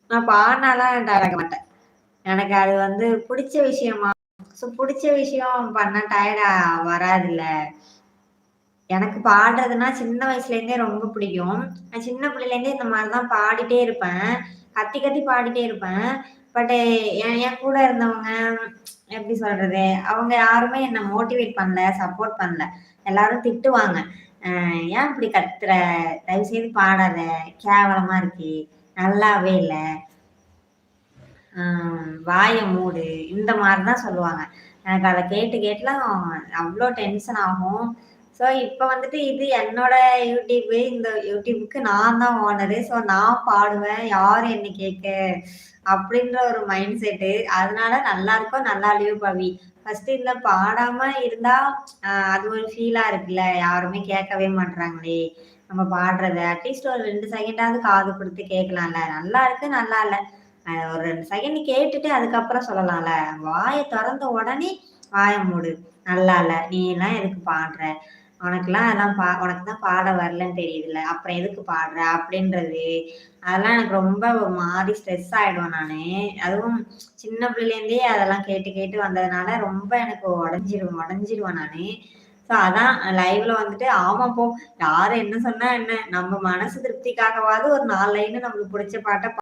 நான் பாடுனாலாம் டயர்ட் ஆக மாட்டேன். எனக்கு அது வந்து புடிச்ச விஷயமா ஸோ புடிச்ச விஷயம் பண்ணா டயர்டா வராதுல்ல. எனக்கு பாடுறதுன்னா சின்ன வயசுலேருந்தே ரொம்ப பிடிக்கும். நான் சின்ன பிள்ளையிலேருந்தே இந்த மாரி தான் பாடிட்டே இருப்பேன். கத்தி கத்தி பாடிட்டே இருப்பேன். பட் என் என் கூட இருந்தவங்க எப்படி சொல்றது? அவங்க யாருமே என்ன மோட்டிவேட் பண்ணல, சப்போர்ட் பண்ணல. எல்லாரும் திட்டுவாங்க. ஏன் இப்படி கத்துற? தயவுசெய்து பாடாத. கேவலமா இருக்கு. நல்லாவே இல்ல. அ வாய மூடு. இந்த மாரி தான் சொல்லுவாங்க. எனக்கு அத கேட்டு கேட்டுலாம் அவ்ளோ டென்ஷன் ஆகும். ஸோ இப்ப வந்துட்டு இது என்னோட யூடியூப். இந்த யூடியூப்க்கு நான் தான் ஓனரு. ஸோ நான் பாடுவேன். யாரு என்ன கேட்க? அப்படின்ற ஒரு மைண்ட் செட்டு. அதனால நல்லா இருக்கோ, நல்லா இல்லையோ பவி. ஃபர்ஸ்ட்டு இந்த பாடாம இருந்தா, அது ஒரு ஃபீலா இருக்குல்ல. யாருமே கேட்கவே மாட்றாங்களே! நம்ம பாடுறத. அட்லீஸ்ட் ஒரு 2 செகண்டாவது காது குடுத்து கேட்கலாம்ல. நல்லா இருக்கு, நல்லா இல்ல. ஒரு 2 செகண்ட் கேட்டுட்டு அதுக்கப்புறம் சொல்லலாம்ல. வாய தொறந்த உடனே வாய மூடு. நல்லா இல்ல. நீ எல்லாம் எதுக்கு பாடுற? உனக்கெல்லாம் அதான் உனக்கு தான் பாட வரலன்னு தெரியுதுல்ல. அப்புறம் எதுக்கு பாடுற? அப்படின்றது. அதெல்லாம் எனக்கு ரொம்ப ஒரு மாரி ஸ்ட்ரெஸ் ஆயிடுவேன் நானு. அதுவும் சின்ன பிள்ளைலேருந்தே அதெல்லாம் கேட்டு கேட்டு வந்ததுனால ரொம்ப எனக்கு உடைஞ்சிருவேன் நானு. ஸோ அதான் லைவ்ல வந்துட்டு ஆமா போ. யாரு என்ன சொன்னா என்ன? நம்ம மனசு திருப்திக்காகவாவது ஒரு 4 லைன் நம்மளுக்கு புடிச்ச பாட்ட